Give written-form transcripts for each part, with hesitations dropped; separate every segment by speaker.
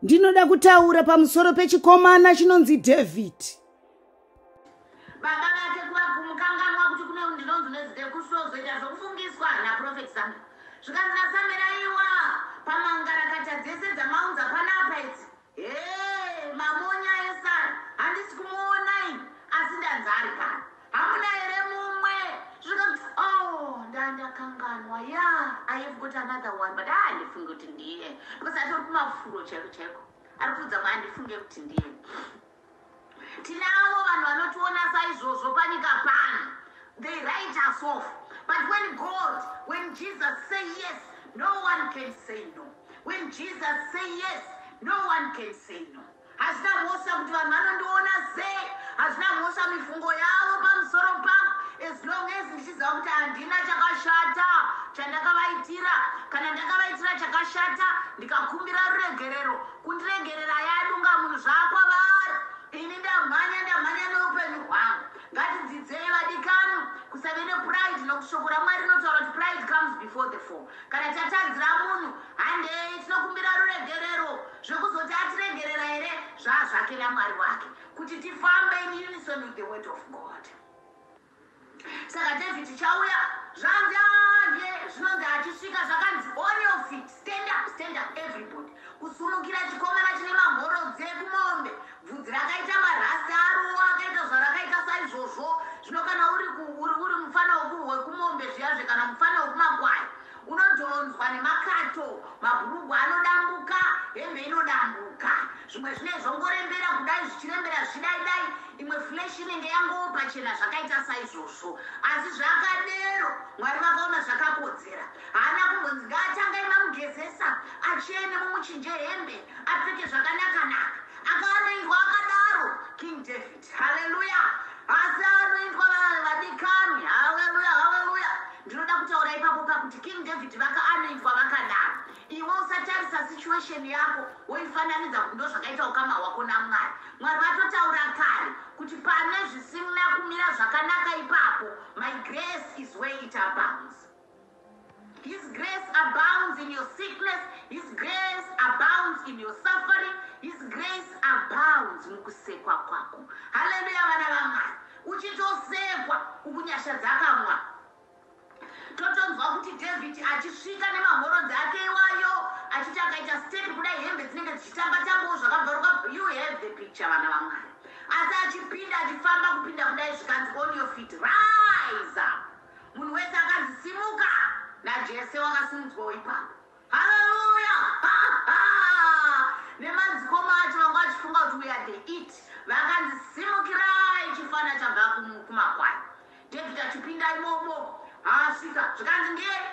Speaker 1: Ndinoda kutaura pamusoro pechikomana chinonzi David.
Speaker 2: Baba vake kuvakanganwa kuti kune ndinonzi nezide kusozoita zvokufungiswa naprofeti Samuel. Zvikanzi naSamuel aiwa pamangarakata dzese dzamaunza panapa idzi. Mamonya eSara handisi kumuonai asi ndanzi ari pano. Hamuna here mumwe? Ndakanganwa. I have got another one, but handifunge kuti ndiye. Because atori kumafuro cheko. Ari kudza mwandifunge kuti ndiye. Tinavo vanhu vanotiona saizvozvo panyika pano. They write us off. But when Jesus say yes, no one can say no. When Jesus say yes, no one can say no. Hazina mhosva kuti vanhu vanondiona sei, hazina mhosva mifungo yavo pamusoro pangu, as long as ndichiziva kuti handina chakashata chandakavaitira. Kana ndakavaitira chakashata ndikakumbira ruregerero, kundiregerera yadunga munhu zvakwavari. Ini ndamhanya neupenyu hwangu. Ngatidzidzei vadikani kusave nepride, nokuti shoko raMwari rinotaura kuti pride comes before the fall. Kana tatadzira munhu handei tinokumbira ruregerero, zvekuzoti atiregerera here zvazvake naMwari wake, kuti tifambe in unison with the word of God. Saka David chauya zvanzi zvinonzi achisvika zvakanzi on your feet, stand up everybody. Kusunukira chikomana chine mamhoro dzekumombe, bvudzi rakaita marasi aro akaita zvarakaita saizvozvo. Zvino kana uri mufana wekumombe zviyazve, kana mufana wekumakwai, unodhonzwa nemakato, mabhurugwa anodambuka, hembe inodambuka. Zvimwe zvine zvongorembera kudai zvichirembera zvidaidai, imwe flesh inenge yangopa chena zvakaita saizvozvo. Asi zvakadero Mwari vakaona zvakakodzera. Haana kumbonzi ngaatangai mamugezesa, achene mumuchinje hembe, apfeke zvakanaka-naka. Akaanoindwa akadaro King David. Haleluya. Asi anoindwa vadikani. Haleluya. Ndinoda kutaura ipapo pakuti King David anoindwa vakadaro. Iwe usatarisa situation yako woifananidza kuti ndozvakaita ukama hwako naMwari. Mwari vatotaura kare kuti pane zvisina kumira zvakanaka ipapo, my grace is where it abounds. His grace abounds in your sickness. His grace abounds in your suffering. His grace abounds mukusekwa kwako. Haleluya vana vaMwari. Uchitosekwa ukunyasha dzakamwa. Totonzwa kuti David achisvika nemamhoro dzake iwayo, achiti akaita step kudai hembe dzinenge dzichitamba-tambawo zvakabvaruka. You have the picture vana vaMwari. Asi achipinda achifamba kupinda kudai zvikanzi on your feet, rise up. Munhu wese akanzi simuka, naJese wakasimudzwawo ipapo. Haleluya. Nemanzikoma acho vanga vachifunga kuti we are the it, vakanzi simukirai chifana chabva kumakwai. David achipinda imomo, asvika zvikanzi ndiye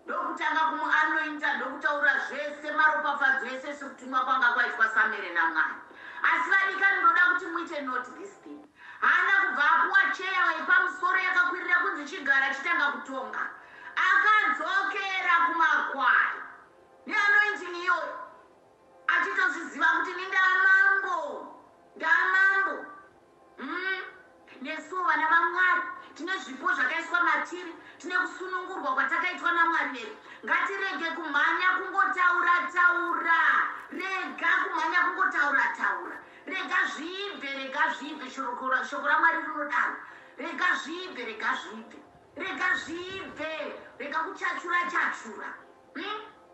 Speaker 2: ndokutanga kumuanointa, ndokutaura zvese maropafadzo ese sekutumwa kwanga kwaitwa Samuel naMwari. Asi vadikani ndoda kuti muite note this thing. Haana kubva apuwa cheya waipamusoro yakakwirira kunzi chigara chitanga kutonga. Akadzokera kumakwai neanointing iyoyo, achitozviziva kuti ndamambo. Nesuwo vana vaMwari tine zvipo zvakaiswa matiri, tine kusunungurwa kwatakaitwa naMwari wedu. Ngatirege kumhanya kungotaura. Rega kumhanya kungotaura. Rega zvibve shoko raMwari rinodaro. Rega zvibve. Rega kuchachura.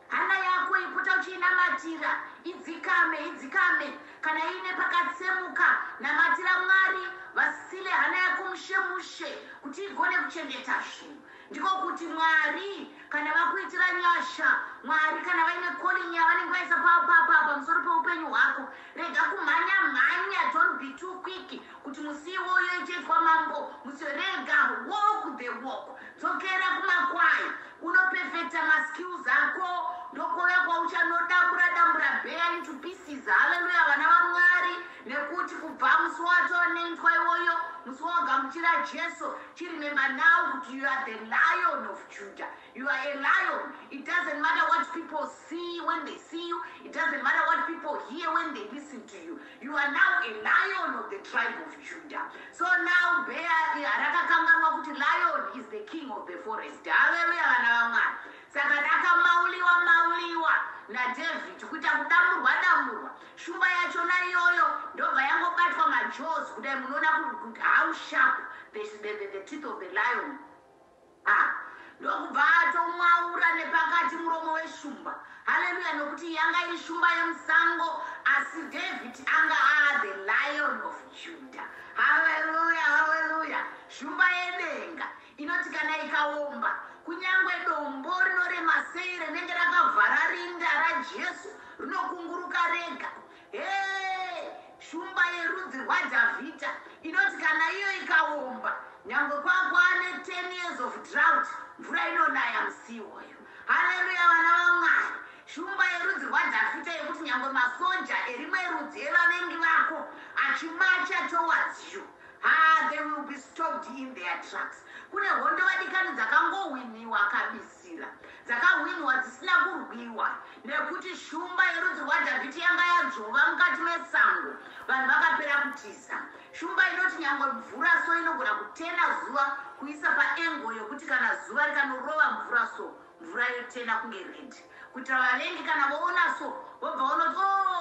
Speaker 2: Hana yako ipota uchinamatira, idzikame. Kana ine pakatsemuka, namatira Mwari, vasile hana yako mushe kuti igone kuchengeta zvinhu. Ndiko kuti Mwari kana vakuitira nyasha, Mwari kana vaine calling yavanenge vaisa pamusoro peupenyu hwako, rega kumhanya, don't be too quick kuti musi iwoyo ichaitwa mambo. Rega walk the walk. Dzokera kumakwai, unopefekta maskills ako, ndokuya kwauchanodambura bear into pieces. Haleluya vana vaMwari. Nekuti kubva musi watonoitwa iwoyo, musi wagamuchira Jesu, remember now that you are the Lion of Judah. You are a lion. It doesn't matter what people see when they see you. It doesn't matter what people hear when they listen to you. You are now a lion of the tribe of Judah. So now bear rakakanganwa kuti lion is the king of the forest. Haleluya vana vaMwari. Saka rakamauliwa naDavid kuita kudamburwa shumba yachona iyoyo ndobva yangobatwa majaws kudai munoona kuti how sharp the teeth of the lion. Ndokubva atomwaura nepakati muromo weshumba. Haleluya, nokuti yanga iri shumba yemusango asi David anga the lion of Judah. Haleluya, haleluya. Shumba yedenga inoti kana ikaomba kunyangwe dombo rinorema sei rinenge rakavhara rinda raJesu rinokunguruka rega. Shumba yerudzi rwaDhavhidha inoti kana iyo ikaomba nyangwe kwakwane 10 years of drought mvura inonaya musi iwoyo. Haleluya, vana vaMwari. Shumba yerudzi rwaDhavhidha yekuti nyangwe masoja erimwe rudzi evavengi vako achimacha towards you, they will be stopped in their tracks. Kune hondo vadikani dzakangowiniwa kabisira, dzakawiniwa dzisina kurwiwa nekuti shumba yerudzi rwaDhavhidha yanga yadzova mukati mesango, vanhu vakapera kutiza. Shumba inoti nyangwe mvura so inogona kutena zuva kuisa paengo yokuti kana zuva rikanorova mvura so mvura yotena kunge red, kuti vavengi kana voona so vobva vanoti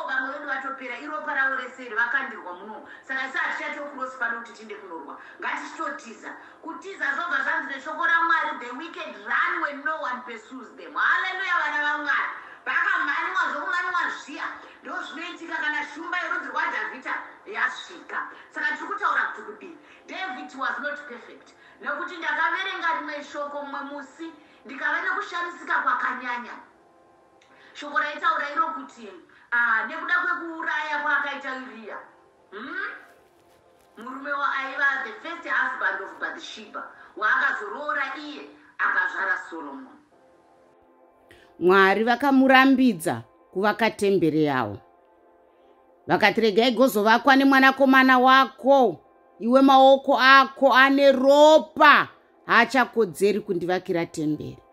Speaker 2: vamwe vedu vatopera iropa ravo rese vakandirwa muno, saka isi hatichatokurosi pano kuti tinde kunorwa, ngatichitotiza. Kutiza zvobva zvanzi neshoko raMwari, the wicked run when no one pursues them. Haleluya, vana vaMwari. Vakamhaniwa zvokumhaniwa zviya ndozvinoitika kana shumba yerudzi rwaDhavhidha yasvika. Saka tiri kutaura kuti kudii, David was not perfect. Nekuti ndakaverenga rimwe shoko mumwe musi ndikava nekushamisika kwakanyanya. Shoko raitaura iro kuti nekuda kwekuuraya kwaakaita Uriya, murume aiva the first husband of Bathsheba, waakazoroora iye akazvara Solomon.
Speaker 1: Mwari vakamurambidza kuvaka temberi yavo, vakati regai gozovakwa nemwanakomana wako, iwe maoko ako ane ropa haachakodzeri kundivakira temberi.